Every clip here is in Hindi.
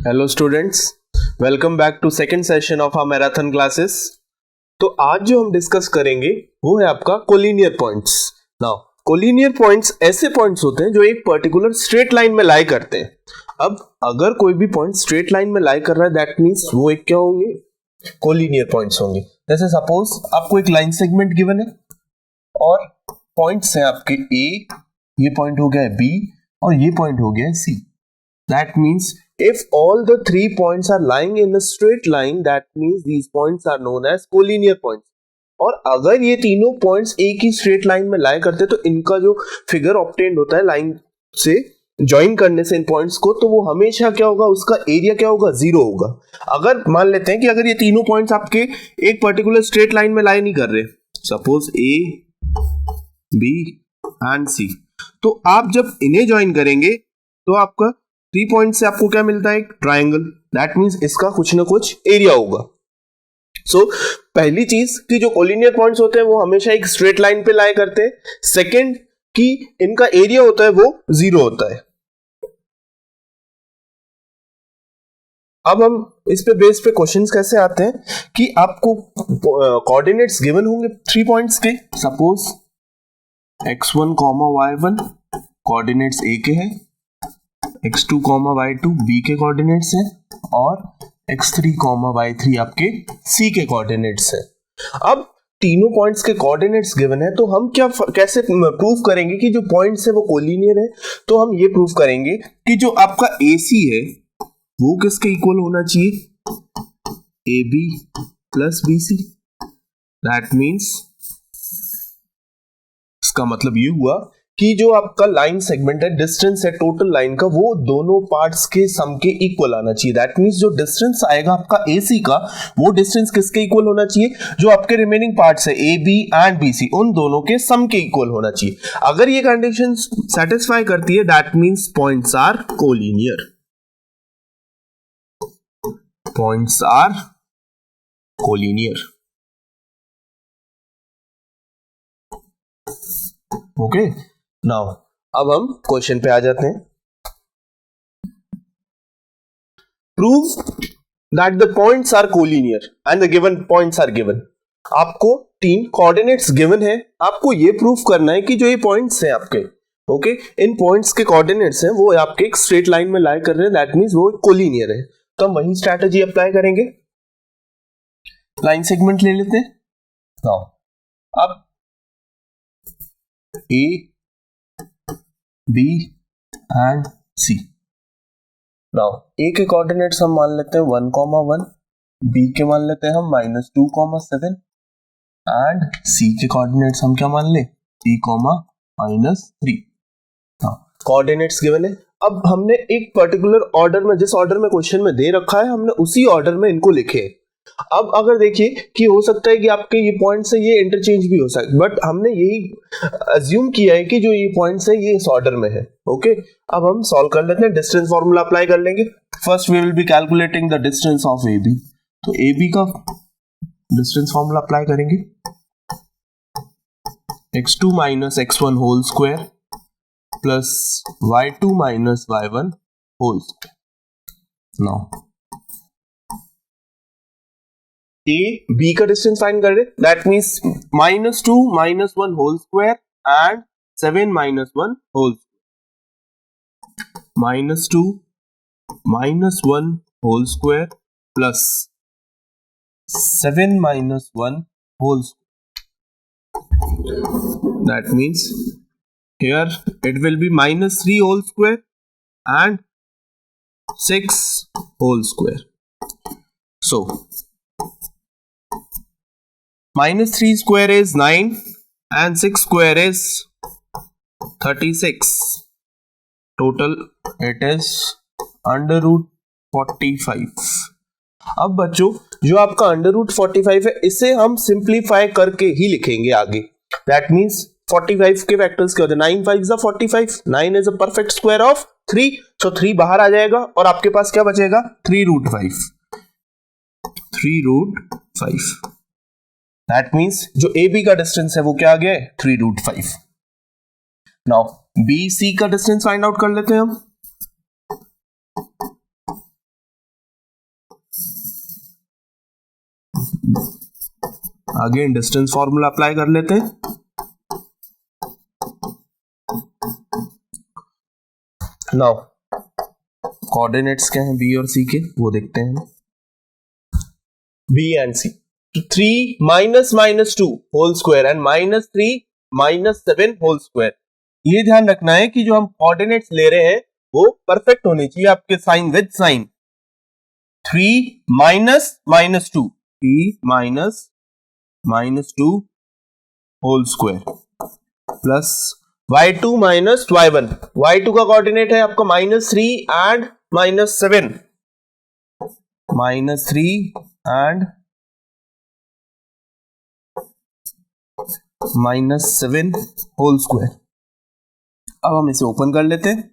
Hello students, welcome back to second session of our marathon classes. तो आज जो हम डिस्कस करेंगे वो है आपका collinear points. Now collinear points ऐसे पॉइंट्स होते हैं जो एक पर्टिकुलर स्ट्रेट लाइन में लाई करते हैं। अब अगर कोई भी पॉइंट स्ट्रेट लाइन में लाई कर रहा है दैट मींस वो एक क्या होंगे, कोलिनियर पॉइंट्स होंगे। जैसे सपोज आपको एक लाइन सेगमेंट गिवन है और पॉइंट्स हैं आपके ए, ये पॉइंट हो गया है बी और ये पॉइंट हो गया है सी। That means if all the 3 points are lying in a straight line, that means these points are known as collinear points. और अगर ये तीनों पॉइंट्स एक ही स्ट्रेट लाइन में लाई करते तो इनका जो फिगर ऑब्टेन्ड होता है लाइन से ज्वाइन करने से इन पॉइंट्स को, तो वो हमेशा क्या होगा, उसका एरिया क्या होगा, 0 होगा। अगर मान लेते हैं कि अगर ये तीनों पॉइंट्स आपके एक पर्टिकुलर स्ट्रेट लाइन में लाई नहीं कर रहे, सपोज ए, बी एंड सी, तो आप जब इन्हें ज्वाइन करेंगे तो आपका 3 पॉइंट से आपको क्या मिलता है, एक ट्राइंगल। दैट मींस इसका कुछ ना कुछ एरिया होगा। सो पहली चीज कि जो कोलिनियर पॉइंट्स होते हैं वो हमेशा एक स्ट्रेट लाइन पे लाई करते हैं। सेकंड कि इनका एरिया होता है वो 0 होता है। अब हम इस पे बेस पे क्वेश्चंस कैसे आते हैं कि आपको कोऑर्डिनेट्स गिवन होंगे 3 पॉइंट्स के। सपोज x1, y1 कोऑर्डिनेट्स ए के हैं, x2, y2 बी के कोऑर्डिनेट्स हैं और x3, y3 आपके सी के कोऑर्डिनेट्स हैं। अब तीनों पॉइंट्स के कोऑर्डिनेट्स गिवन है तो हम क्या कैसे प्रूव करेंगे कि जो पॉइंट्स है वो कोलिनियर है। तो हम ये प्रूव करेंगे कि जो आपका AC है वो किसके इक्वल होना चाहिए, AB plus BC। That means इसका मतलब ये हुआ कि जो आपका लाइन सेगमेंट है, डिस्टेंस है टोटल लाइन का, वो दोनों पार्ट्स के सम के इक्वल आना चाहिए। दैट मींस जो डिस्टेंस आएगा आपका AC का, वो डिस्टेंस किसके इक्वल होना चाहिए, जो आपके रिमेनिंग पार्ट्स है AB एंड BC, उन दोनों के सम के इक्वल होना चाहिए। अगर ये कंडीशन सेटिस्फाई करती है that means points are collinear. Points are collinear. Okay, now अब हम क्वेश्चन पे आ जाते हैं। Prove that the points are collinear and the given points are given. आपको 3 कोऑर्डिनेट्स गिवन है, आपको ये प्रूफ करना है कि जो ये पॉइंट्स हैं आपके, ओके, इन पॉइंट्स के कोऑर्डिनेट्स हैं वो आपके एक स्ट्रेट लाइन में लाई कर रहे हैं। दैट मींस वो कोलिनियर है। तो हम वही स्ट्रैटेजी अप्लाई करेंगे। लाइन सेगमेंट ले लेते हैं। नाउ अब A, B and C। Now A के कोऑर्डिनेट्स हम मान लेते हैं 1, 1, B के मान लेते हैं हम -2, 7 एंड C के कोऑर्डिनेट्स हम क्या मान ले, 3, -3। हाँ, कोऑर्डिनेट्स गिवन है। अब हमने एक पर्टिकुलर ऑर्डर में, जिस ऑर्डर में क्वेश्चन में दे रखा है, हमने उसी ऑर्डर में इनको लिखे। अब अगर देखिए कि हो सकता है कि आपके ये पॉइंट्स है ये इंटरचेंज भी हो सकता है, बट हमने यही अज्यूम किया है कि जो ये पॉइंट्स है ये इस ऑर्डर में है। ओके, अब हम सॉल्व कर लेते हैं। डिस्टेंस फार्मूला अप्लाई कर लेंगे। First we will be calculating the distance of AB। तो AB का डिस्टेंस फार्मूला अप्लाई करेंगे, x2 - x1 whole square plus y2 - y1 whole square. Now A, B का डिस्टेंस फाइंड कर रहे, that means -2 - 1 whole square and 7 - 1 whole square. -2 - 1 whole square plus 7 - 1 whole square. That means here it will be -3 whole square and 6 whole square. So -3 square is 9 and 6 square is 36. Total it is √45. अब बच्चों जो आपका √45 है इसे हम सिंप्लीफाई करके ही लिखेंगे आगे। दैट मीन्स 45 के फैक्टर्स क्या होते हैं, 9 5 is 45, 9 is a perfect square of 3, so 3 बाहर आ जाएगा और आपके पास क्या बचेगा, 3√5। 3√5। दैट मींस जो AB का डिस्टेंस है वो क्या आ गया है, 3√5। नाउ BC का डिस्टेंस फाइंड आउट कर लेते हैं हम। अगेन डिस्टेंस फॉर्मूला अप्लाई कर लेते हैं। नाउ कोऑर्डिनेट्स क्या हैं बी और सी के, वो देखते हैं। B and C, 3 minus 2 whole square and -3 -7 whole square. ये ध्यान रखना है कि जो हम कोऑर्डिनेट्स ले रहे हैं वो परफेक्ट होने चाहिए आपके sign with sign. 3 -2 3 -2 whole square plus y2 minus y1। y2 का कोऑर्डिनेट है आपका -3 एंड -7, -3 एंड -7 होल स्क्वायर। अब हम इसे ओपन कर लेते हैं।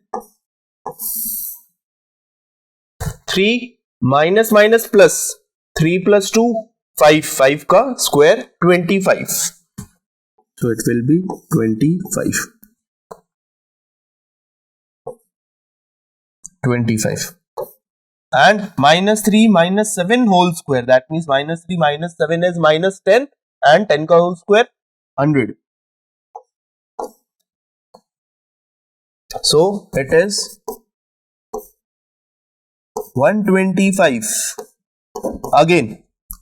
3 माइनस प्लस 3 + 2 5 का square 25, so it will be 25 and -3 -7 whole square, that means -3 -7 is -10 and 10 का whole square 100, so it is 125 again.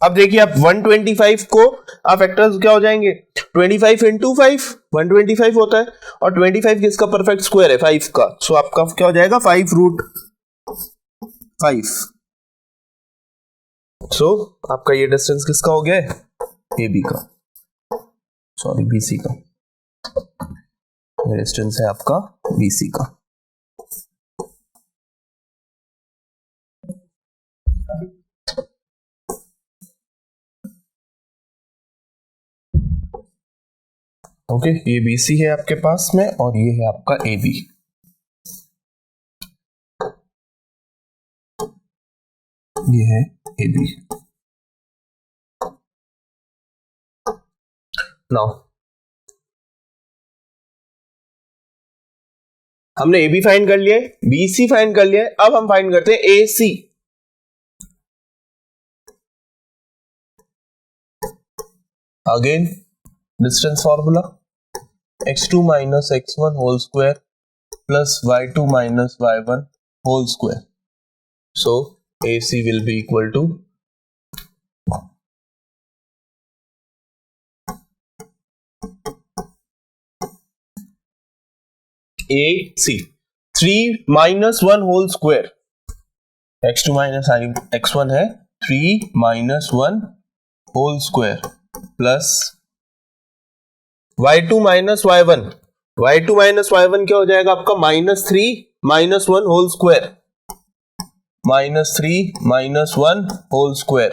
अब देखिए आप 125 को आप फैक्टर्स क्या हो जाएंगे, 25 × 5 125 होता है और 25 किसका परफेक्ट स्क्वायर है 5 का, सो आपका क्या हो जाएगा 5√5। सो आपका ये डिस्टेंस किसका हो गया है, ए बी का, सॉरी बी सी का, ये डिस्टेंस है आपका बी सी का। ओके, ये बी सी है आपके पास में और ये है आपका ए बी। ये है ए बी। नाउ हमने ए बी फाइंड कर लिया है, बी सी फाइंड कर लिया है, अब हम फाइंड करते हैं A C. Again distance formula, x2 - x1 whole square plus y2 - y1 whole square, so AC will be equal to AC 3 - 1 whole square, x2 - x1 है 3 - 1 whole square plus y2 - y1, y2 - y1 क्या हो जाएगा आपका -3 - 1 whole square, -3 - 1 whole square,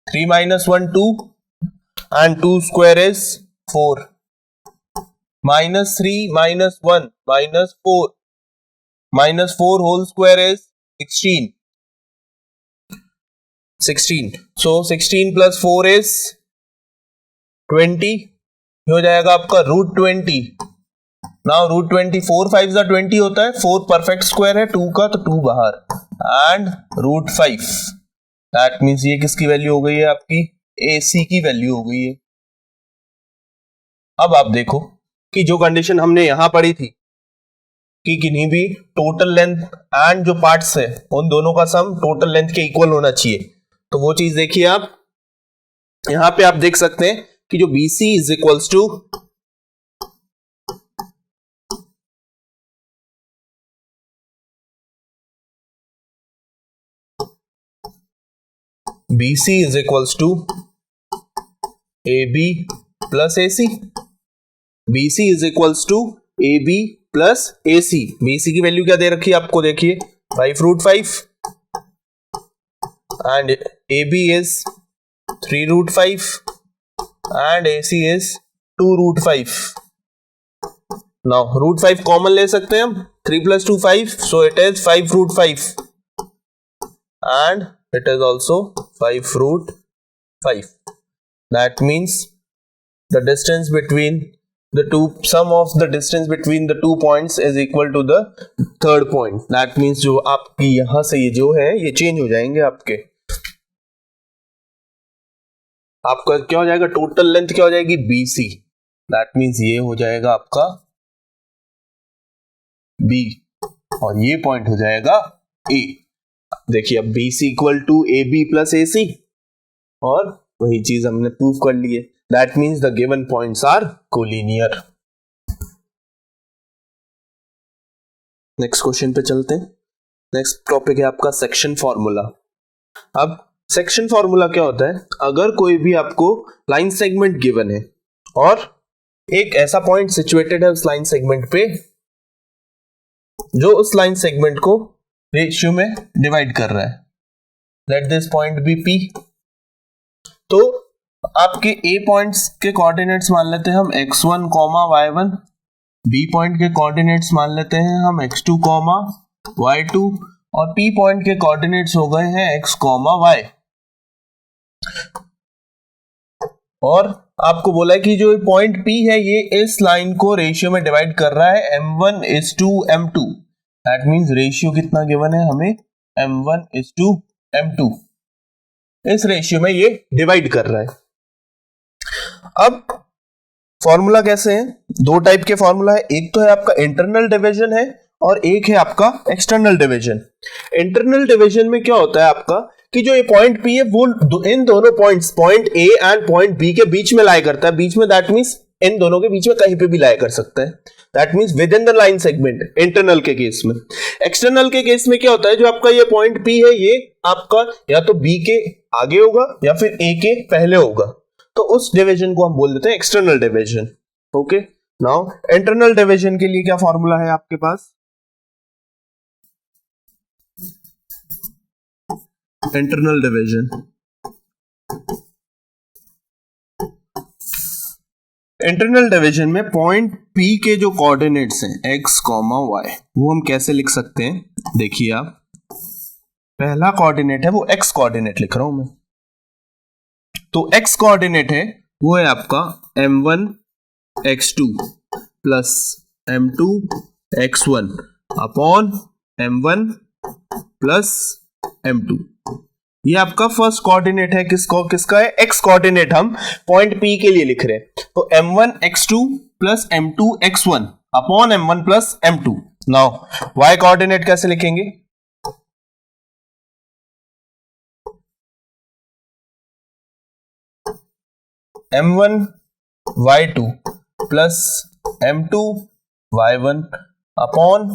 3 - 1 2 and 2 square is 4, -3 - 1 -4, -4 whole square is 16, so 16 + 4 is 20, हो जाएगा आपका √20। नाउ √20 4 5 20 होता है, 4 परफेक्ट स्क्वायर है 2 का, तो 2 बाहर एंड √5, दैट मीन्स ये किसकी वैल्यू हो गई है आपकी AC की वैल्यू हो गई है। अब आप देखो कि जो कंडीशन हमने यहां पढ़ी थी कि किन्हीं भी टोटल लेंथ एंड जो पार्ट्स है उन दोनों का सम टोटल लेंथ के इक्वल होना चाहिए, तो वो चीज देखिए आप यहां पे आप देख सकते हैं कि जो BC is equals to AB plus AC, BC is equals to AB plus AC। BC की वैल्यू क्या दे रखी है आपको, देखिए 5√5 and AB is 3√5 and AC is 2√5। now √5 common ले सकते हैं हम, 3 + 2 5, so it is 5√5 and it is also 5√5, that means the distance between the two, sum of the distance between the 2 points is equal to the third point, that means जो आपकी यहां से ये जो है ये चेंज हो जाएंगे आपके आपका क्या हो जाएगा, टोटल लेंथ क्या हो जाएगी, BC, दैट मीन्स ये हो जाएगा आपका B और ये पॉइंट हो जाएगा A। देखिए अब BC equal to AB plus AC, और वही चीज हमने प्रूव कर ली है, that means the given points are collinear. Next question पे चलते हैं। नेक्स्ट टॉपिक है आपका सेक्शन फॉर्मूला। अब सेक्शन फॉर्मूला क्या होता है, अगर कोई भी आपको लाइन सेगमेंट गिवन है और एक ऐसा पॉइंट सिचुएटेड है उस लाइन सेगमेंट पे जो उस लाइन सेगमेंट को रेशियो में डिवाइड कर रहा है, let this point be P। तो आपके A पॉइंट्स के कोऑर्डिनेट्स मान लेते हैं हम x1, y1, B पॉइंट के कोऑर्डिनेट्स मान लेते हैं हम x2, y2, और P पॉइंट के कोऑर्डिनेट्स हो गए हैं x, y। और आपको बोला है कि जो पॉइंट P है ये इस लाइन को रेशियो में डिवाइड कर रहा है m1:m2, दैट मींस रेशियो कितना गिवन है हमें, m1:m2, इस रेशियो में ये डिवाइड कर रहा है। अब फॉर्मूला कैसे है, दो टाइप के फॉर्मूला है, एक तो है आपका इंटरनल डिवीजन है और एक है आपका एक्सटर्नल डिवीजन। इंटरनल डिवीजन में क्या होता है आपका कि जो ये पॉइंट P है वो इन दोनों points, point A and point B के बीच में लाई करता है, बीच में, दैट मींस इन दोनों के बीच में कहीं पे भी लाई कर सकता है, that means with in the line segment, internal के केस में। एक्सटर्नल के केस में क्या होता है, जो आपका ये पॉइंट P है ये आपका या तो B के आगे होगा या फिर A के पहले होगा, तो उस डिवीजन को हम बोल देते हैं external division. Okay, now internal division के लिए क्या फॉर्मूला है आपके पास, इंटरनल डिवीजन, इंटरनल डिवीजन में पॉइंट P के जो कोऑर्डिनेट्स हैं x, y, वो हम कैसे लिख सकते हैं, देखिए आप, पहला कोऑर्डिनेट है वो x कोऑर्डिनेट लिख रहा हूं मैं, तो x कोऑर्डिनेट है वो है आपका m1 x2 plus m2 x1 upon m1 plus m2। ये आपका फर्स्ट कोऑर्डिनेट है, किसका है, x कोऑर्डिनेट हम पॉइंट P के लिए लिख रहे हैं, तो m1 x2 plus m2 x1 upon m1 plus m2। Now y coordinate कैसे लिखेंगे, m1 y2 plus m2 y1 upon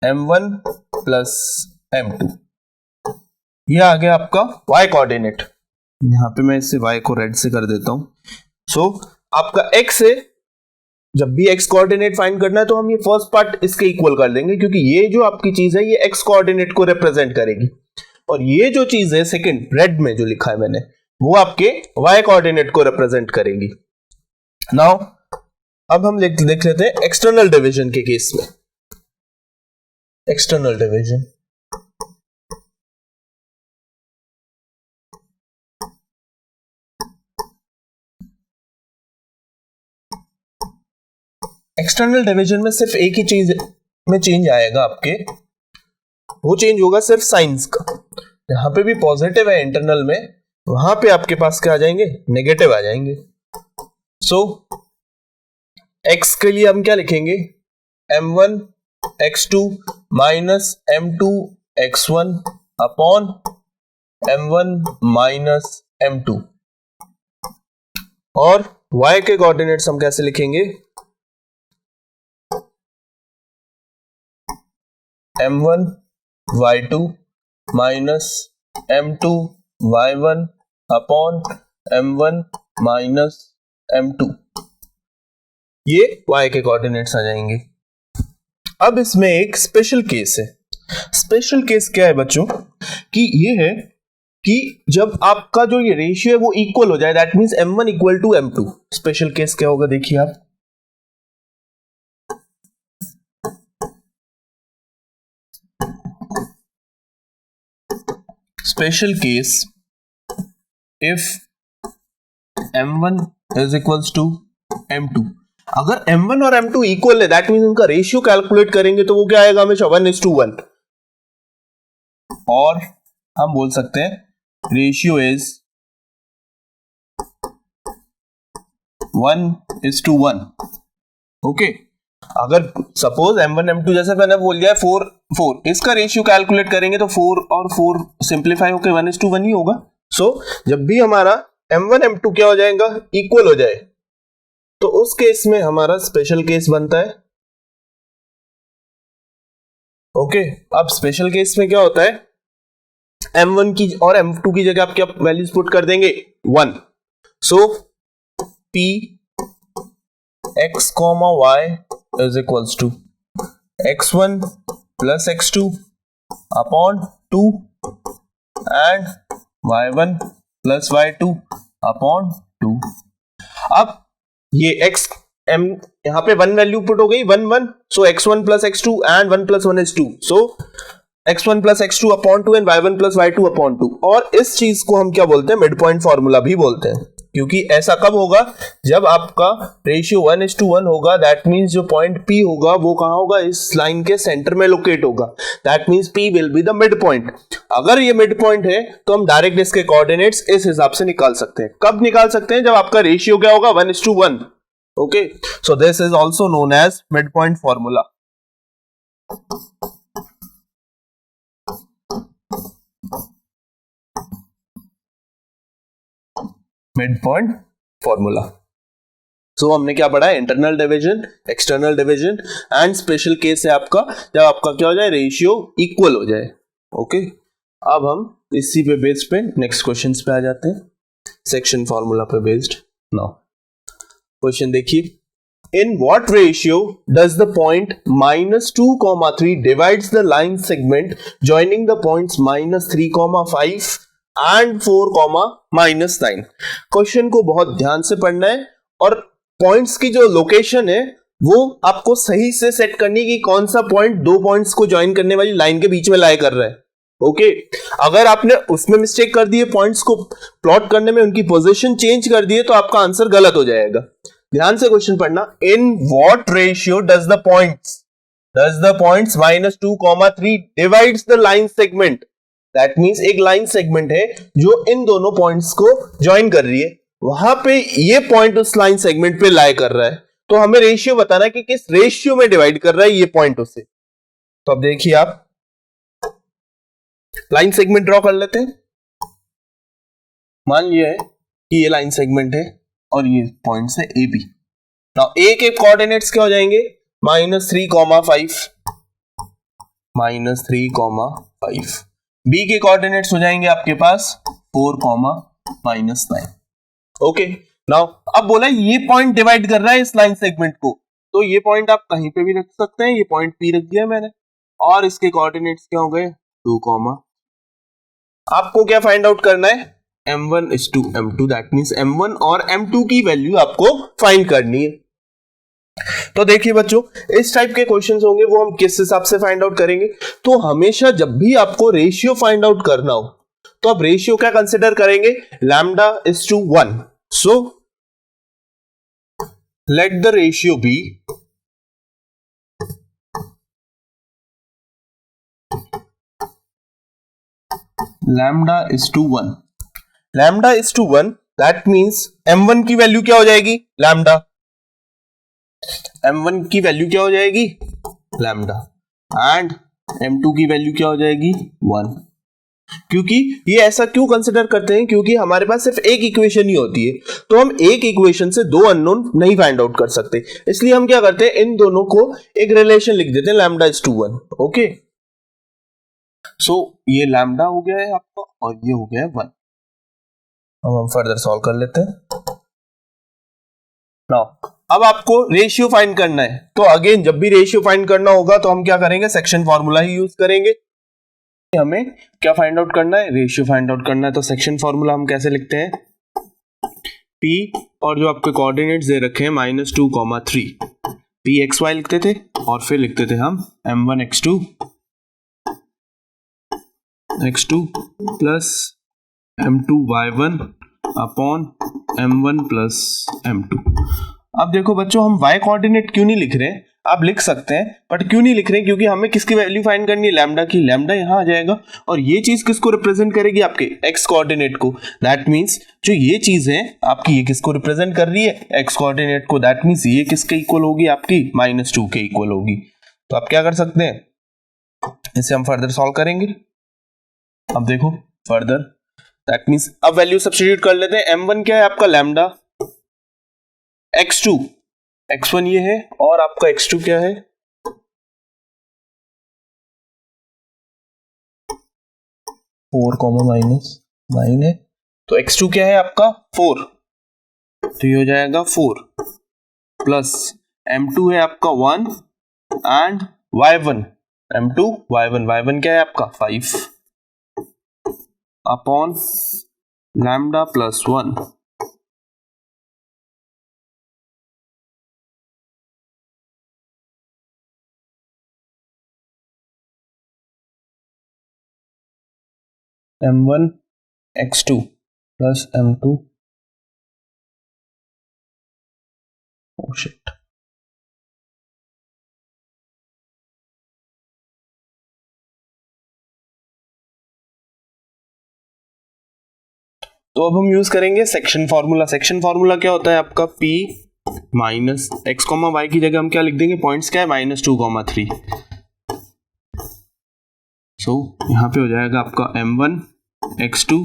m1 plus m2। ये आ गया आपका y कोऑर्डिनेट, यहां पे मैं इसे y को रेड से कर देता हूं। सो आपका x है, जब भी x कोऑर्डिनेट फाइंड करना है तो हम ये फर्स्ट पार्ट इसके इक्वल कर देंगे, क्योंकि ये जो आपकी चीज है ये x कोऑर्डिनेट को रिप्रेजेंट करेगी, और ये जो चीज है सेकंड रेड में जो लिखा है मैंने, वो आपके y कोऑर्डिनेट को रिप्रेजेंट करेगी। नाउ अब हम देख लेते हैं एक्सटर्नल डिवीजन के केस में। एक्सटर्नल डिवीजन, एक्सटर्नल डिवीजन में सिर्फ एक ही चीज में चेंज आएगा आपके, वो चेंज होगा सिर्फ साइंस का। यहां पे भी पॉजिटिव है इंटरनल में, वहां पे आपके पास क्या आ जाएंगे, नेगेटिव आ जाएंगे। सो x के लिए हम क्या लिखेंगे, m1 x2 minus m2 x1 upon m1 minus m2, और y के कोऑर्डिनेट्स हम कैसे लिखेंगे, m1 y2 minus m2 y1 upon m1 minus m2, ये y के कोऑर्डिनेट्स आ जाएंगे। अब इसमें एक स्पेशल केस है। स्पेशल केस क्या है बच्चों, कि ये है कि जब आपका जो ये रेशियो है वो इक्वल हो जाए, that means m1 equal to m2। Special case क्या होगा, देखिए आप, special case if m1 is equals to m2, अगर m1 और m2 इक्वल है दैट मींस उनका रेशियो कैलकुलेट करेंगे तो वो क्या आएगा हमेशा 1:1, और हम बोल सकते हैं रेशियो इज 1:1. ओके, अगर सपोज m1 m2 जैसे मैंने बोल दिया 4 इसका रेशियो कैलकुलेट करेंगे तो 4 और 4 सिंप्लीफाई होकर 1:1 ही होगा. सो जब भी हमारा m1 m2 क्या हो जाएगा, इक्वल हो जाए, तो उस केस में हमारा स्पेशल केस बनता है. ओके, अब स्पेशल केस में क्या होता है, m1 की और m2 की जगह आप क्या वैल्यूज पुट कर देंगे, 1. सो p x, y is equals to x1 plus x2 upon 2 and y1 plus y2 upon 2. अब ये x m यहाँ पे 1 वैल्यू पुट हो गई, 1 1. सो x1 plus x2 and 1 plus 1 is 2. So x1 plus x2 upon 2 and y1 plus y2 upon 2. और इस चीज को हम क्या बोलते हैं, मिड पॉइंट फॉर्मूला भी बोलते हैं. क्योंकि ऐसा कब होगा, जब आपका रेशियो 1:1 होगा. दैट मींस जो पॉइंट P होगा वो कहां होगा, इस लाइन के सेंटर में लोकेट होगा. That means P will be the mid point. अगर ये मिड पॉइंट है तो हम डायरेक्ट इसके कोऑर्डिनेट्स इस हिसाब से निकाल सकते हैं. कब निकाल सकते हैं, जब आपका रेशियो क्या होगा, 1:1. Okay, so this is also known as mid point formula. Mid point formula. So हमने क्या पढ़ा है, internal division, external division and special case है आपका जब आपका क्या हो जाए, रेशियो इक्वल हो जाए. ओके, अब हम इसी पे बेस्ड पे नेक्स्ट क्वेश्चंस पे आ जाते हैं, सेक्शन फॉर्मूला पे बेस्ड. नाउ क्वेश्चन देखिए, in what ratio does the point -2, 3 divides the line segment joining the points -3, 5 and 4, -9. Question को बहुत ध्यान से पढ़ना है और पॉइंट्स की जो लोकेशन है वो आपको सही से सेट करनी कि कौन सा पॉइंट दो पॉइंट्स को ज्वाइन करने वाली लाइन के बीच में लाई कर रहा है. ओके, अगर आपने उसमें मिस्टेक कर दी है, पॉइंट्स को प्लॉट करने में उनकी पोजीशन चेंज कर दी है, तो आपका आंसर गलत हो जाएगा. ध्यान से क्वेश्चन पढ़ना. In what ratio does the points -2, 3 divides the line segment. That means एक लाइन सेगमेंट है जो इन दोनों पॉइंट्स को ज्वाइन कर रही है, वहां पे ये पॉइंट उस लाइन सेगमेंट पे लाई कर रहा है. तो हमें रेशियो बताना है कि किस रेशियो में डिवाइड कर रहा है ये पॉइंट उसे. तो अब देखिए, आप लाइन सेगमेंट ड्रॉ कर लेते हैं. मान लिया है कि ये लाइन सेगमेंट है और ये पॉइंट है ए बी. नाउ ए के कोऑर्डिनेट्स क्या हो जाएंगे, -3, 5. बी के कोऑर्डिनेट्स हो जाएंगे आपके पास 4, -9. ओके, नाउ अब बोला ये पॉइंट डिवाइड कर रहा है इस लाइन सेगमेंट को, तो ये पॉइंट आप कहीं पे भी रख सकते हैं. ये पॉइंट P रख दिया मैंने और इसके कोऑर्डिनेट्स क्या हो गए, 2, आपको क्या फाइंड आउट करना है, m1:m2. दैट मींस m1 और m2 की वैल्यू आपको फाइंड करनी है. तो देखिए बच्चों, इस टाइप के क्वेश्चंस होंगे वो हम किस हिसाब से फाइंड आउट करेंगे. तो हमेशा जब भी आपको रेशियो फाइंड आउट करना हो तो आप रेशियो क्या कंसिडर करेंगे, λ:1. So let the ratio be λ:1. λ:1 that means m1 की वैल्यू क्या हो जाएगी, लैम्डा. m1 की वैल्यू क्या हो जाएगी, लैम्डा, एंड m2 की वैल्यू क्या हो जाएगी, 1. क्योंकि ये ऐसा क्यों कंसिडर करते हैं, क्योंकि हमारे पास सिर्फ एक इक्वेशन ही होती है, तो हम एक इक्वेशन से दो अननोन नहीं फाइंड आउट कर सकते. इसलिए हम क्या करते हैं, इन दोनों को एक रिलेशन लिख देते हैं, λ:1. ओके, सो ये लैम्डा हो गया है आपका और ये हो गया है 1. अब हम फर्दर सॉल्व कर लेते हैं. नाउ अब आपको रेशियो फाइंड करना है, तो अगेन जब भी रेशियो फाइंड करना होगा तो हम क्या करेंगे, सेक्शन फॉर्मूला ही यूज करेंगे. हमें क्या फाइंड आउट करना है, रेशियो फाइंड आउट करना है. तो सेक्शन फॉर्मूला हम कैसे लिखते हैं, P और जो आपके कोऑर्डिनेट्स दे रखे हैं -2, 3, Pxy लिखते थे और फिर लिखते थे हम m1x2 plus m2y1 upon m1 plus m2. अब देखो बच्चों, हम y कोऑर्डिनेट क्यों नहीं लिख रहे हैं, आप लिख सकते हैं बट क्यों नहीं लिख रहे हैं, क्योंकि हमें किसकी वैल्यू फाइंड करनी है, लैम्डा की। लैम्डा यहाँ आ जाएगा और ये चीज किसको रिप्रेजेंट करेगी, आपके x कोऑर्डिनेट को। दैट मींस जो ये चीज है आपकी, ये किसको रिप्रेजेंट कर रही है, x कोऑर्डिनेट को। दैट मींस ये किसके इक्वल होगी, आपकी -2 के इक्वल होगी। तो आप क्या कर सकते हैं, इसे हम फर्दर सॉल्व करेंगे। अब देखो फर्दर, दैट मींस अब वैल्यू सब्स्टिट्यूट कर लेते हैं। m1 क्या है आपका, लैम्डा, x2 x1 ये है, और आपका x2 क्या है, 4 - 9 है। तो x2 क्या है आपका 4, तो ये हो जाएगा 4 प्लस m2 है आपका 1 एंड y1 m2 y1 क्या है आपका 5 upon lambda plus 1 m1 x2 plus m2 oh shit। तो अब हम यूज करेंगे सेक्शन फॉर्मूला। सेक्शन फॉर्मूला क्या होता है आपका, p माइनस x, y की जगह हम क्या लिख देंगे, पॉइंट्स क्या है -2, 3। सो यहाँ पे हो जाएगा आपका m1 x2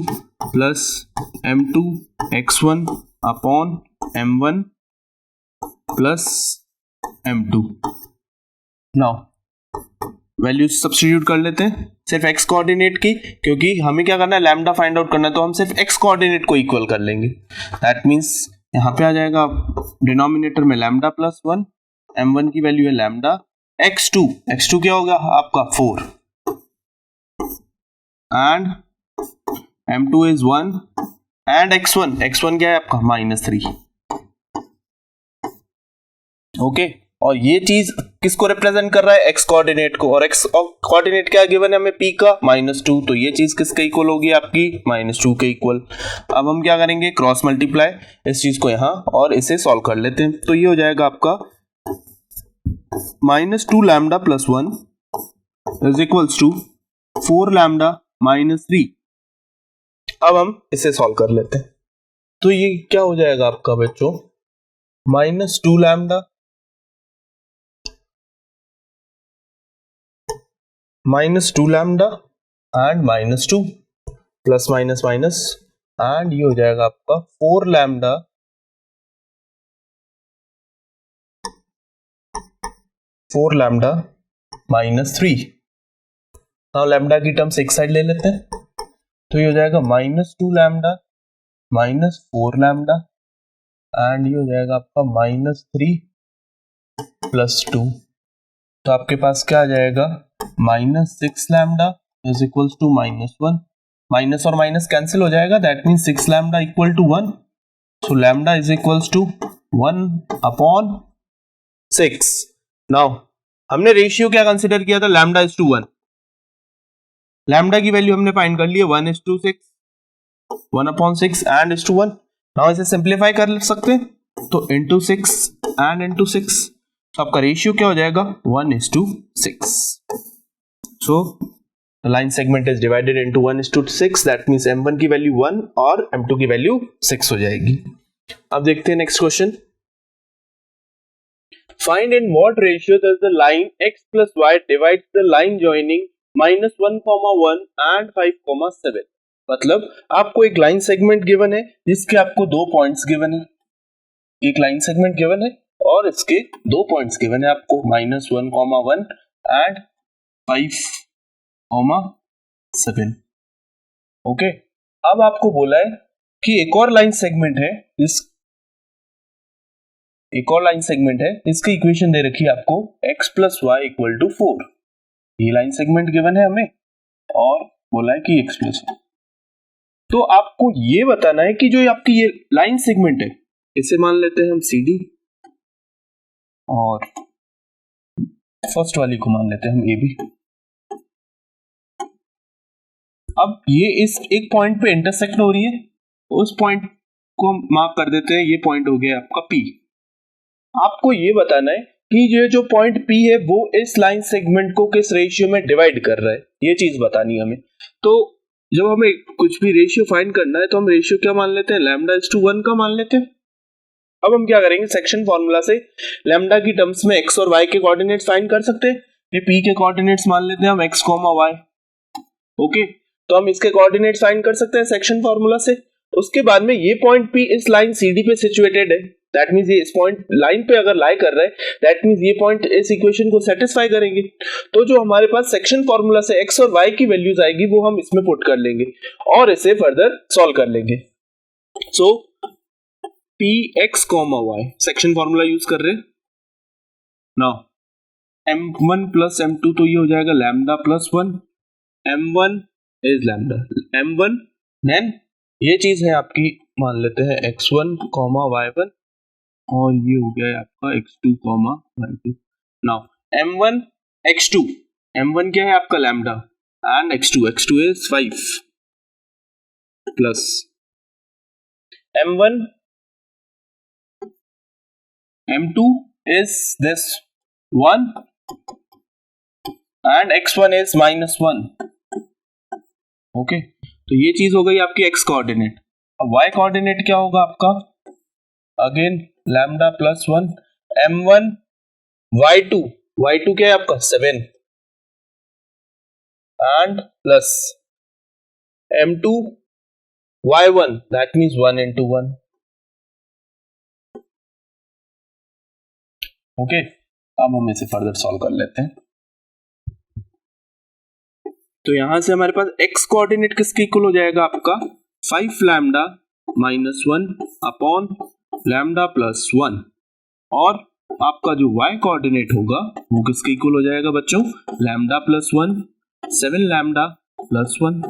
plus m2 x1 upon m1 plus m2। Now value substitute कर लेते हैं सिर्फ x कोऑर्डिनेट की, क्योंकि हमें क्या करना है, लैम्डा फाइंड आउट करना है, तो हम सिर्फ x कोऑर्डिनेट को इक्वल कर लेंगे। दैट मींस यहाँ पे आ जाएगा डिनोमिनेटर में लैम्डा प्लस 1, m1 की वैल्यू है लैम्डा, x2 क्या होगा आपका 4 and m2 is 1 and x1 क्या है आपका -3। ओके, और ये चीज किसको रिप्रेजेंट कर रहा है, x कोऑर्डिनेट को, और x कोऑर्डिनेट क्या गिवन है हमें, p का -2, तो ये चीज किसके इक्वल होगी आपकी -2 के इक्वल। अब हम क्या करेंगे, क्रॉस मल्टीप्लाई इस चीज को यहाँ और इसे सॉल्व कर लेते हैं। तो ये हो जाएगा आपका -2 lambda plus 1 is equals to 4 lambda -3। अब हम इसे सॉल्व कर लेते हैं। तो ये क्या हो जाएगा आपका बच्चों, -2 lambda -2 lambda and -2 plus minus minus and ये हो जाएगा आपका 4 लैम्डा -3। नाउ लैम्डा की टर्म्स एक साइड ले लेते हैं, तो ये हो जाएगा -2 लैम्डा -4 लैम्डा एंड ये हो जाएगा आपका -3 प्लस 2। तो आपके पास क्या आ जाएगा, -6 lambda is equals to -1, minus और माइनस कैंसिल हो जाएगा, that means 6 lambda equal to 1। So lambda is equals to 1 upon 6। Now हमने रेशियो क्या कंसिडर किया था, लैम्डा इज टू 1। लैम्डा की वैल्यू हमने फाइंड कर ली है 1:6, 1/6 एंड इज टू 1। नाउ इसे सिंप्लीफाई कर सकते हैं, तो इंटू 6 एंड इंटू 6, तो आपका रेशियो क्या हो जाएगा 1:6। So the line segment is divided into 1:6, that means m1 की वैल्यू 1 और m2 की वैल्यू 6 हो जाएगी। अब देखते हैं next question. Find in what ratio does the line x plus y divides the line joining -1,1 and 5,7। मतलब आपको एक लाइन सेगमेंट गिवन है जिसके आपको दो पॉइंट्स गिवन है, एक लाइन सेगमेंट गिवन है और इसके दो पॉइंट्स गिवन है आपको, -1,1 एंड 5,7। ओके, अब आपको बोला है कि एक और लाइन सेगमेंट है, इसकी इक्वेशन दे रखी है आपको x plus y equal to 4। ये लाइन सेगमेंट गिवन है हमें और बोला है कि x plus y। तो आपको ये बताना है कि जो आपकी ये लाइन सेगमेंट है, इसे मान लेते हैं हम CD और फर्स्ट वाली को मान लेते हैं हम AB। अब ये इस एक पॉइंट पे इंटरसेक्ट हो रही है, उस पॉइंट को हम मार्क कर देते हैं, ये पॉइंट हो गया आपका P। आपको ये बताना है कि ये जो पॉइंट P है वो इस लाइन सेगमेंट को किस रेशियो में डिवाइड कर रहा है, ये चीज बतानी है हमें। तो जब हमें कुछ भी रेशियो फाइंड करना है तो हम रेशियो क्या मान लेते हैं, λ/1 का मान लेते हैं। अब हम क्या करेंगे, सेक्शन फॉर्मूला से लैम्डा की टर्म्स में x और y के कोऑर्डिनेट्स फाइंड कर सकते हैं। ये P के कोऑर्डिनेट्स मान लेते हैं हम x, y। ओके, तो हम इसके कोऑर्डिनेट्स फाइंड कर सकते हैं सेक्शन फॉर्मूला से। उसके बाद में ये पॉइंट P इस लाइन CD पे सिचुएटेड है, दैट मींस ये इस पॉइंट लाइन पे अगर लाई कर रहा है, दैट मींस ये पॉइंट इस इक्वेशन को सेटिस्फाई करेंगे। तो जो हमारे पास सेक्शन फॉर्मूला से x और y की वैल्यूज आएगी वो हम इसमें पुट कर लेंगे और इसे फर्दर सॉल्व कर लेंगे। सो Px, y section formula use कर रहे हैं। नाउ m1 प्लस m2 तो ये हो जाएगा lambda plus 1, m1 is lambda m1, then ये चीज है आपकी, मान लेते हैं x1, y1 और ये हो गया आपका x2, y2। Now m1 x2, m1 क्या है आपका lambda and x2 is 5 plus m1 m2 is this 1 and x1 is -1। Okay, तो ये चीज हो गई आपकी x कोऑर्डिनेट। अब y कोऑर्डिनेट क्या होगा आपका, again lambda plus 1 m1 y2 क्या है आपका 7 and plus m2 y1, that means 1 into 1। Okay, अब हम इसे फर्दर सॉल्व कर लेते हैं। तो यहां से हमारे पास x कोऑर्डिनेट किसके इक्वल हो जाएगा आपका 5 lambda minus 1 upon lambda plus 1, और आपका जो y कोऑर्डिनेट होगा वो किसके इक्वल हो जाएगा बच्चों, lambda plus 1 7 lambda plus 1।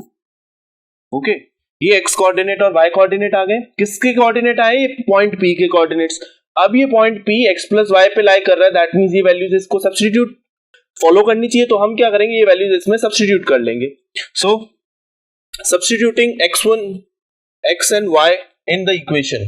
Okay, ये x कोऑर्डिनेट और y कोऑर्डिनेट आ गए। किसके कोऑर्डिनेट आए, ये पॉइंट P के कोऑर्डिनेट्स। अब ये point P x plus y पे लाई कर रहा है, दैट मींस ये वैल्यूज इसको सब्स्टिट्यूट फॉलो करनी चाहिए। तो हम क्या करेंगे, ये वैल्यूज इसमें सब्स्टिट्यूट कर लेंगे। सो substituting x and y in the equation,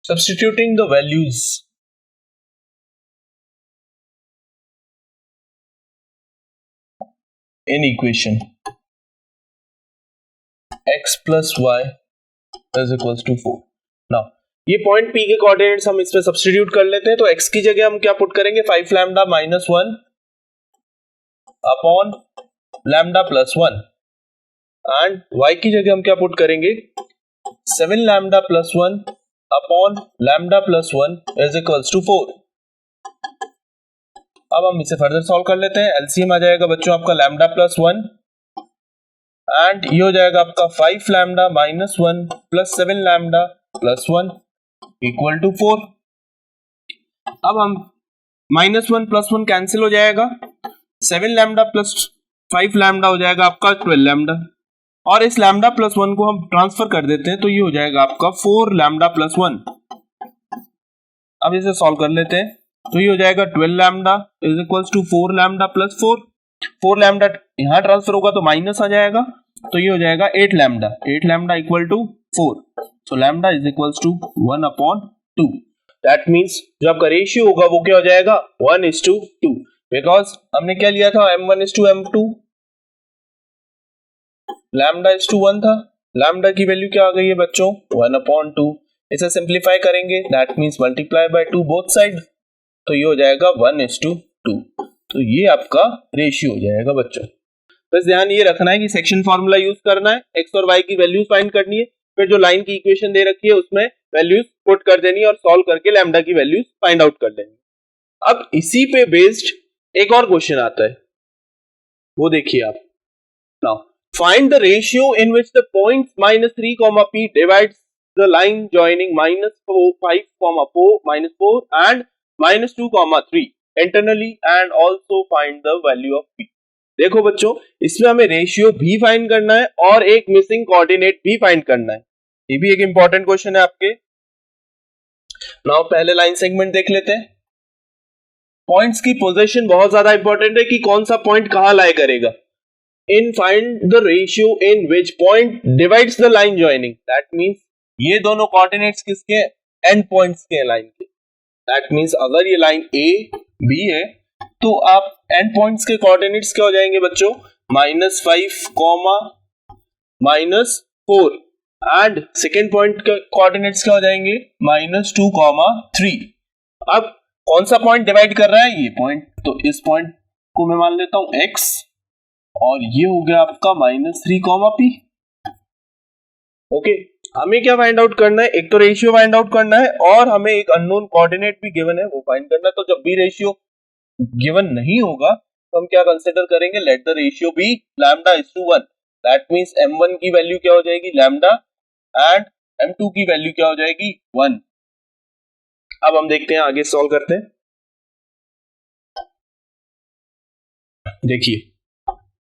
substituting the values in equation x plus y is equals to 4। now ये पॉइंट P के कोऑर्डिनेट्स हम इसमें सब्स्टिट्यूट कर लेते हैं। तो x की जगह हम क्या पुट करेंगे, 5 lambda minus 1 upon lambda plus 1, and y की जगह हम क्या पुट करेंगे, 7 lambda plus 1 upon lambda plus 1 is equals to 4। अब हम इसे फर्दर सॉल्व कर लेते हैं। एलसीएम आ जाएगा बच्चों आपका लैम्डा प्लस 1 एंड ये हो जाएगा आपका 5 lambda minus 1 plus 7 lambda plus 1 equal to 4। अब हम -1 + 1 कैंसिल हो जाएगा, 7 लैम्डा प्लस 5 लैम्डा हो जाएगा आपका 12 लैम्डा, और इस लैम्डा प्लस 1 को हम ट्रांसफर कर देते हैं तो ये हो जाएगा आपका 4 लैम्डा प्लस 1। अब इसे सॉल्व कर लेते हैं तो ये हो जाएगा 12 lambda is equals to 4 lambda plus 4। 4 lambda यहां ट्रांसफर होगा तो माइनस आ जाएगा, तो ये हो जाएगा 8 lambda equal to 4। So lambda is equals to 1/2। That means जो आपका रेशियो होगा वो क्या हो जाएगा, 1:2, बिकॉज हमने क्या लिया था, m1:m2, λ:1 था। लैम्डा की वैल्यू क्या आ गई है बच्चों, 1/2। इसे सिंप्लीफाई करेंगे, that means multiply by 2 both side, तो ये हो जाएगा 1:2। तो ये आपका रेशियो हो जाएगा बच्चों। बस ध्यान ये रखना है कि सेक्शन फॉर्मूला यूज करना है, एक्स और वाई की वैल्यूज फाइंड करनी है, फिर जो लाइन की इक्वेशन दे रखी है उसमें वैल्यूज पुट कर देनी है और सॉल्व करके लैम्डा की वैल्यूज फाइंड आउट कर देनी। अब इसी पे बेस्ड एक और क्वेश्चन आता है, वो देखिए आप। Now find the ratio in which the points -3, P divides the line joining -4, 5, 4, -4 and -2, 3 internally, and also find the value of P। देखो बच्चों, इसमें हमें रेशियो भी फाइंड करना है और एक मिसिंग कोऑर्डिनेट भी फाइंड करना है। ये भी एक इंपॉर्टेंट क्वेश्चन है आपके। नाउ पहले लाइन सेगमेंट देख लेते हैं। पॉइंट्स की पोजीशन बहुत ज्यादा इंपॉर्टेंट है कि कौन सा पॉइंट कहां लाई करेगा। इन find the ratio in which point divides the line joining, that means ये दोनों कोऑर्डिनेट्स किसके, एंड पॉइंट्स के लाइन के। दैट मींस अगर ये लाइन ए बी है तो आप एंड पॉइंट्स के कोऑर्डिनेट्स क्या हो जाएंगे बच्चों, -5 कॉमा -4 एंड सेकेंड पॉइंट के कोऑर्डिनेट्स क्या हो जाएंगे, -2 कॉमा 3। अब कौन सा पॉइंट डिवाइड कर रहा है, ये पॉइंट, तो इस पॉइंट को मैं मान लेता हूं x और ये हो गया आपका -3 कॉमा p। ओके, हमें क्या फाइंड आउट करना है, एक तो रेशियो फाइंड आउट करना है और हमें एक अननोन कोऑर्डिनेट भी गिवन है वो फाइंड करना है। तो जब भी रेशियो गिवन नहीं होगा तो हम क्या कंसीडर करेंगे, let the ratio be lambda is to 1, that means m1 की वैल्यू क्या हो जाएगी लैम्डा एंड m2 की वैल्यू क्या हो जाएगी 1। अब हम देखते हैं, आगे सॉल्व करते हैं। देखिए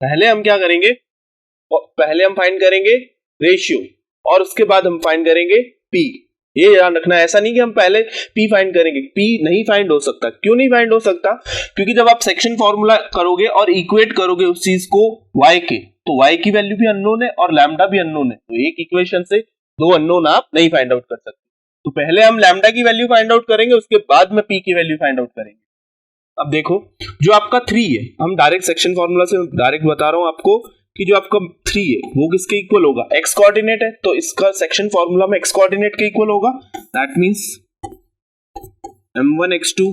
पहले हम क्या करेंगे, पहले हम फाइंड करेंगे रेशियो और उसके बाद हम फाइंड करेंगे p। ये ध्यान रखना, ऐसा नहीं कि हम पहले p फाइंड करेंगे, p नहीं फाइंड हो सकता। क्यों नहीं फाइंड हो सकता, क्योंकि जब आप सेक्शन फॉर्मूला करोगे और इक्वेट करोगे उस चीज को y के, तो y की वैल्यू भी अननोन है और लैम्डा भी अननोन है, तो एक इक्वेशन से दो अननोन आप नहीं फाइंड आउट कर सकते। तो पहले हम लैम्डा की वैल्यू फाइंड आउट करेंगे, उसके बाद में p की वैल्यू फाइंड आउट करेंगे। अब देखो जो आपका 3 है, हम डायरेक्ट सेक्शन फॉर्मूला से डायरेक्ट बता रहा हूं आपको कि जो आपका 3 है वो किसके इक्वल होगा, x कोऑर्डिनेट है तो इसका सेक्शन फॉर्मूला में x कोऑर्डिनेट के इक्वल होगा। That means m1x2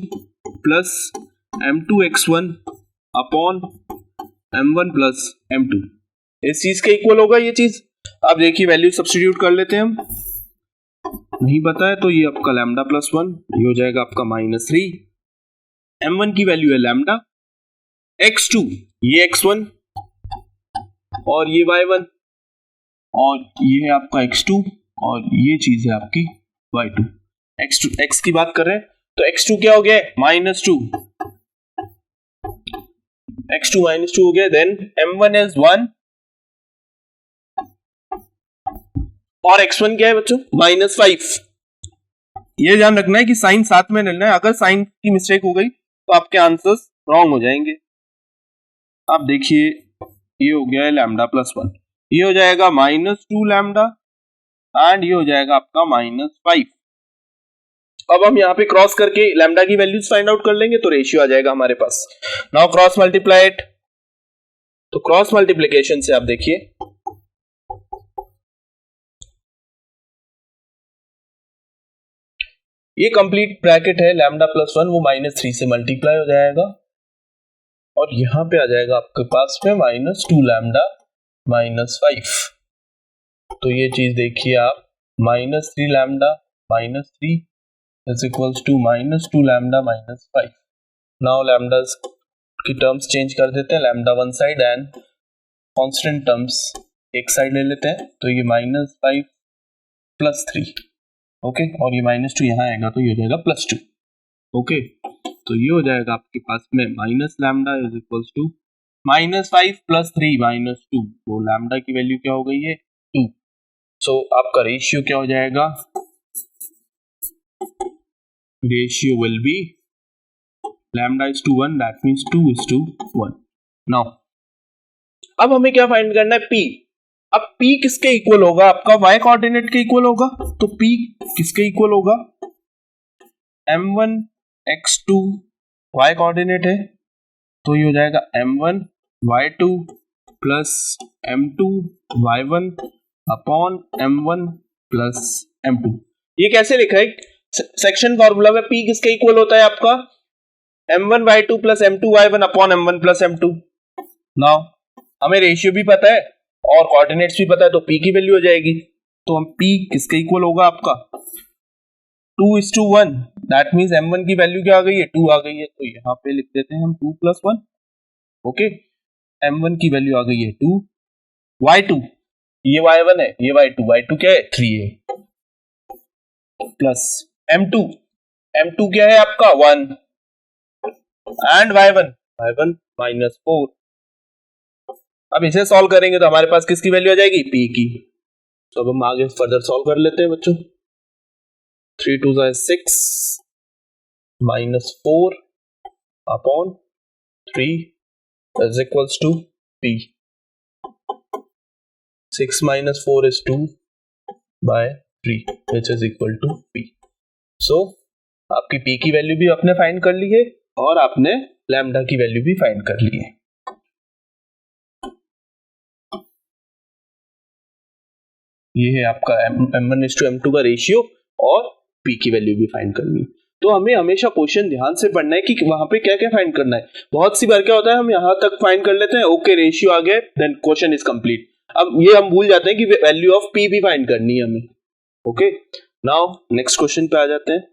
plus m2x1 upon m1 plus m2, इस चीज के इक्वल होगा ये चीज। अब देखिए वैल्यू सब्स्टिट्यूट कर लेते हैं हम, नहीं पता है तो ये आपका लैम्डा प्लस 1, ये हो जाएगा आपका -3, m1 की वैल्यू है लैम्डा, x2 ये x1 और ये y1 और ये है आपका x2 और ये चीज है आपकी y2। x2 x की बात कर रहे हैं तो x2 क्या हो गया, -2, x2 -2 हो गया। देन m1 इज 1 और x1 क्या है बच्चों, -5। ये ध्यान रखना है कि साइन साथ में लेना है, अगर साइन की मिस्टेक हो गई तो आपके आंसर्स रॉन्ग हो जाएंगे। अब देखिए ये हो गया है लैम्डा प्लस 1, ये हो जाएगा -2 लैम्डा एंड ये हो जाएगा आपका -5। अब हम यहाँ पे क्रॉस करके लैम्डा की वैल्यूज फाइंड आउट कर लेंगे तो रेशियो आ जाएगा हमारे पास। नाउ क्रॉस मल्टीप्लाई इट, तो क्रॉस मल्टीप्लिकेशन से आप देखिए ये कंप्लीट ब्रैकेट है, लैम्डा प्लस 1 वो -3 से मल्टीप्लाई हो जाएगा और यहां पे आ जाएगा आपके पास में -2 लैम्डा -5। तो ये चीज देखिए आप, -3 lambda -3 is equals to -2 lambda -5। Now lambda की टर्म्स चेंज कर देते हैं, lambda one side and constant terms एक साइड ले लेते हैं, तो ये -5 प्लस 3, ओके, और ये -2 यहाँ आएगा तो ये हो जाएगा +2। ओके, तो ये हो जाएगा आपके पास में minus lambda is equals to -5 plus 3 -2, तो लैम्डा की वैल्यू क्या हो गई है 2। सो आपका रेशियो क्या हो जाएगा, ratio will be lambda is to 1, that means 2:1। Now अब हमें क्या फाइंड करना है, p। अब p किसके इक्वल होगा, आपका y कोऑर्डिनेट के इक्वल होगा, तो p किसके इक्वल होगा, m1 x2 y कोऑर्डिनेट है तो ये हो जाएगा m1 y2 plus m2 y1 upon m1 plus m2। ये कैसे लिखा है, सेक्शन फॉर्मूला में p किसके इक्वल होता है आपका m1 y2 plus m2 y1 upon m1 plus m2। Now हमें रेशियो भी पता है और कोऑर्डिनेट्स भी पता है, तो p की वैल्यू हो जाएगी, तो हम p किसके इक्वल होगा आपका 2:1, दैट मींस m1 की वैल्यू क्या आ गई है 2 आ गई है, तो यहाँ पे लिख देते हैं हम 2 + 1। ओके, m1 की वैल्यू आ गई है 2, y2 ये y1 है, ये y2 क्या है 3 है, प्लस m2 क्या है आपका 1 एंड y1 -4। अब इसे सॉल्व करेंगे तो हमारे पास किसकी वैल्यू आ जाएगी, p की। तो अब हम आगे फर्दर सॉल्व कर लेते हैं बच्चों। 3 × 2 = 6 -4 upon 3 is equals to p. 6 minus 4 is 2 by 3 which is equal to p. So आपकी p की वैल्यू भी आपने फाइंड कर ली है और आपने लैम्डा की वैल्यू भी फाइंड कर ली है. ये है आपका m1:m2 का रेशियो और p की वैल्यू भी फाइंड करनी है. तो हमें हमेशा क्वेश्चन ध्यान से पढ़ना है कि वहां पे क्या क्या फाइंड करना है. बहुत सी बार क्या होता है हम यहां तक फाइंड कर लेते हैं, ओके रेशियो आ गया, देन क्वेश्चन इज कंप्लीट. अब ये हम भूल जाते हैं कि वैल्यू ऑफ p भी फाइंड करनी है हमें. ओके, नाउ नेक्स्ट क्वेश्चन पे आ जाते हैं.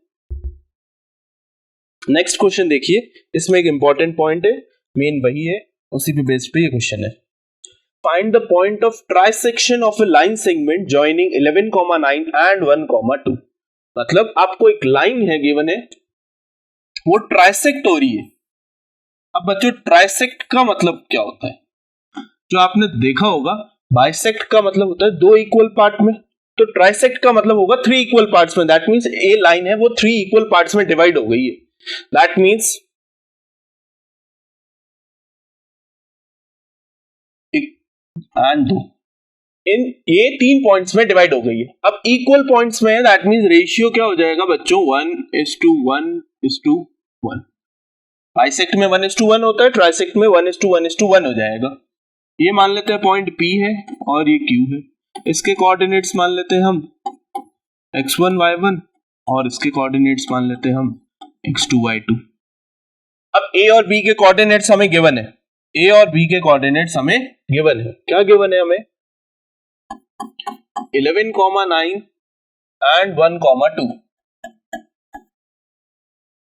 नेक्स्ट क्वेश्चन देखिए, इसमें एक इंपॉर्टेंट पॉइंट है, मेन वही है, उसी पे बेस्ड पे ये क्वेश्चन है. Find the point of trisection of a line segment joining 11,9 and 1,2. मतलब आपको एक लाइन है गिवन है, वो ट्राइसेक्ट हो रही है. अब बच्चों ट्राइसेक्ट का मतलब क्या होता है? जो आपने देखा होगा, बाइसेक्ट का मतलब होता है 2 इक्वल पार्ट में, तो ट्राइसेक्ट का मतलब होगा 3 इक्वल पार्ट्स में. दैट मीन्स ए लाइन है वो 3 इक्वल पार्ट्स में डिवाइड हो गई है. दैट मीन्स एंड 2 इन ये 3 पॉइंट्स में डिवाइड हो गई है. अब इक्वल पॉइंट्स में, दैट मींस रेशियो क्या हो जाएगा बच्चों, 1:1:1. बाइसेक्ट में 1:1 होता है, ट्राइसेक्ट में 1:1:1 हो जाएगा. ये मान लेते हैं पॉइंट P है और ये Q है. इसके कोऑर्डिनेट्स मान लेते हैं हम x1 y1 और इसके कोऑर्डिनेट्स मान लेते हैं हम x2 y2. अब A और B के कोऑर्डिनेट्स हमें गिवन है, A और B के कोऑर्डिनेट्स हमें गिवन है. क्या गिवन है हमें? 11,9 एंड 1,2.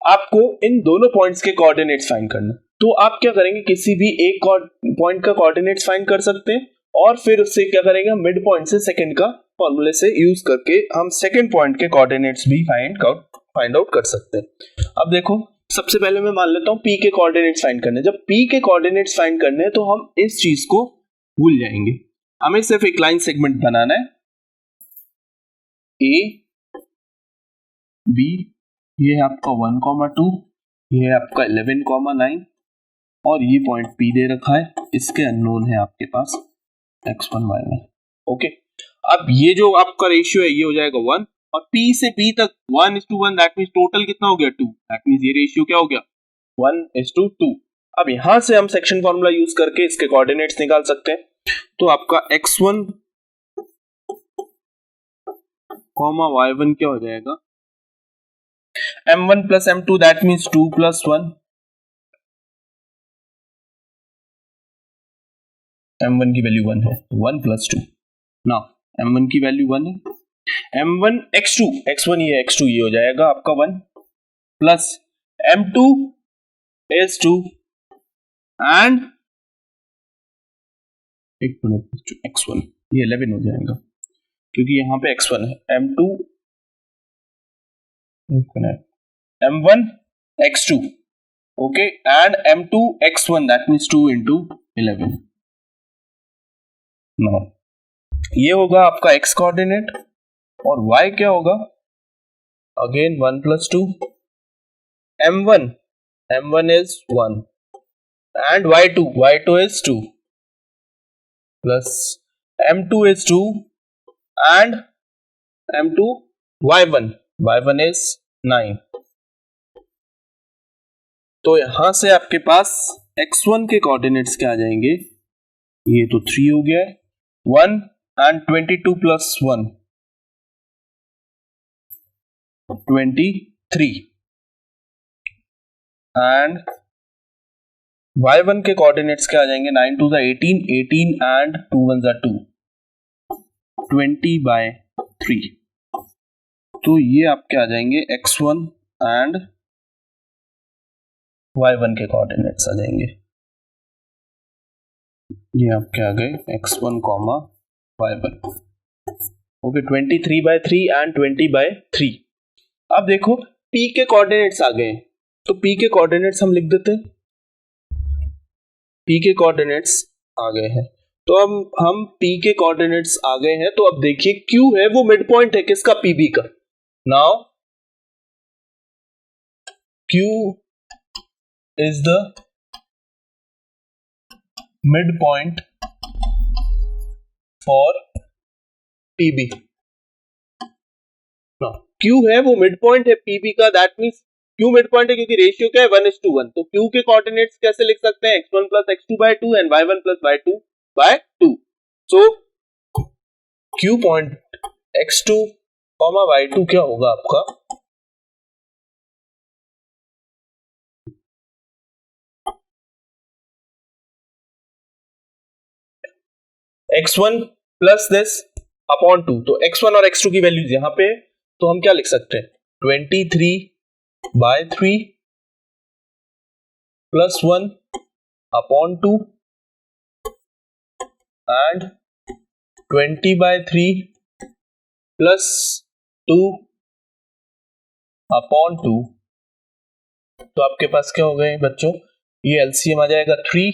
आपको इन दोनों पॉइंट्स के कोऑर्डिनेट्स फाइंड करना. तो आप क्या करेंगे, किसी भी एक पॉइंट का कोऑर्डिनेट्स फाइंड कर सकते हैं और फिर उससे क्या करेंगे, मिड पॉइंट से सेकंड का फॉर्मूले से यूज करके हम सेकंड पॉइंट के कोऑर्डिनेट्स भी फाइंड आउट कर सकते हैं. अब देखो, सबसे पहले मैं मान लेता हूं P के कोऑर्डिनेट्स फाइंड करने. जब P के कोऑर्डिनेट्स फाइंड करने हैं तो हम इस चीज को भूल जाएंगे. हमें सिर्फ एक लाइन सेगमेंट बनाना है, A B, ये है आपका 1,2, ये है आपका 11,9 और ये पॉइंट P दे रखा है. इसके अननोन है आपके पास x1 y1. ओके, अब ये जो आपका रेशियो है ये हो जाएगा 1 और P से B तक 1:1. दैट मींस टोटल कितना हो गया, 2. दैट मींस ये रेशियो क्या हो गया, 1:2. अब यहां से हम सेक्शन फॉर्मूला यूज करके इसके कोऑर्डिनेट्स निकाल सकते हैं. तो आपका x1, y1 क्या हो जाएगा, m1 plus m2. That means 2 plus 1. m1 की वैल्यू 1 है, 1 plus 2. नाउ m1 की वैल्यू 1 है, m1 x2, x1 ये x2 ये हो जाएगा आपका 1 plus m2 is 2 and x1 ये 11 हो जाएगा क्योंकि यहां पे x1 है. m2 m1 x2 okay and m2 x1. That means 2 into 11. No, ये होगा आपका x कोऑर्डिनेट और y क्या होगा, again 1 plus 2. m1 is 1 and y2 is 2 plus m2 is 2 and m2 y1 is 9. तो यहां से आपके पास x1 के कोऑर्डिनेट्स क्या आ जाएंगे, ये तो 3 हो गया है, 1 and 22 plus 1 23 and y1 के कोऑर्डिनेट्स क्या आ जाएंगे, 9 2 18 and 2 1 2 20/3. तो ये आपके आ जाएंगे x1 एंड y1 के कोऑर्डिनेट्स आ जाएंगे. ये आपके आ गए x1, y1. Okay, 23/3 and 20/3. अब देखो p के कोऑर्डिनेट्स आ गए, तो p के कोऑर्डिनेट्स हम लिख देते हैं. p के कोऑर्डिनेट्स आ गए हैं, तो हम p के कोऑर्डिनेट्स आ गए हैं. तो अब देखिए q है वो मिड पॉइंट है किसका, pb का. Now q is the midpoint for PB. Now Q है वो midpoint है PB का, that means Q midpoint है क्योंकि रेशियो क्या है 1:1, तो Q के कोऑर्डिनेट्स कैसे लिख सकते हैं x1 plus x2 by 2 and y1 plus y2 by 2. So Q point x2, y2 क्या होगा आपका x1 plus this upon 2. तो x1 और x2 की वैल्यूज यहां पे, तो हम क्या लिख सकते हैं 23/3 plus 1 upon 2 and 20/3 plus 2 upon 2. तो आपके पास क्या हो गए बच्चों, ये एलसीएम आ जाएगा 3,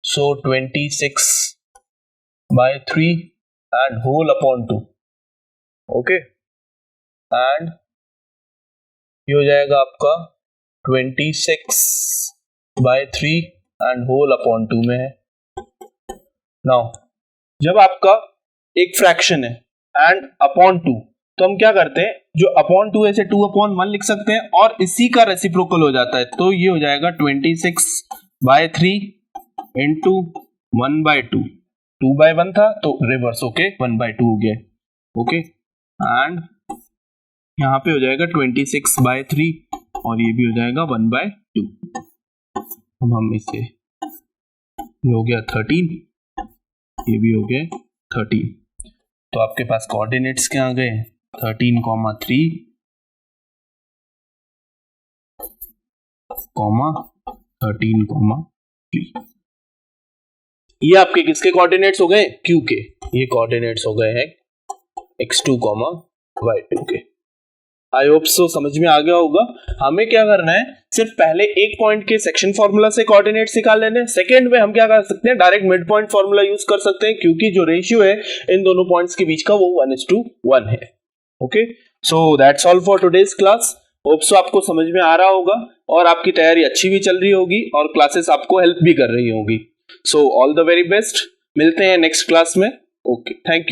so 26/3 and whole upon 2. Okay, and ये हो जाएगा आपका 26/3 एंड होल अपॉन 2 में है. नाउ जब आपका एक फ्रैक्शन है एंड अपॉन 2, तो हम क्या करते हैं, जो अपॉन 2 है इसे 2/1 लिख सकते हैं और इसी का रेसिप्रोकल हो जाता है, तो ये हो जाएगा 26/3 इंटू 1/2. 2/1 था तो रिवर्स होके 1/2 हो गया. ओके, एंड यहाँ पे हो जाएगा 26/3 और ये भी हो जाएगा 1/2. अब हम इसे, ये हो गया 13, ये भी हो गया 13. तो आपके पास कोऑर्डिनेट्स क्या आ गए 13,3, 13,3. ये आपके किसके कोऑर्डिनेट्स हो गए, Q के. ये कोऑर्डिनेट्स हो गए हैं x2, y2 के. आई होप सो समझ में आ गया होगा. हमें क्या करना है, सिर्फ पहले एक पॉइंट के सेक्शन फॉर्मूला से कोऑर्डिनेट्स निकाल लेने हैं. सेकंड में हम क्या कर सकते हैं, direct mid point formula use कर सकते हैं क्योंकि जो रेशियो है इन दोनों पॉइंट्स के बीच का वो 1:1 है. Okay, so that's all for today's class. Hope so आपको समझ में आ रहा होगा और आपकी तैयारी अच्छी भी चल रही होगी और क्लासेस आपको हेल्प भी कर रही होगी. So all the very best. मिलते हैं नेक्स्ट क्लास में. Okay, thank you.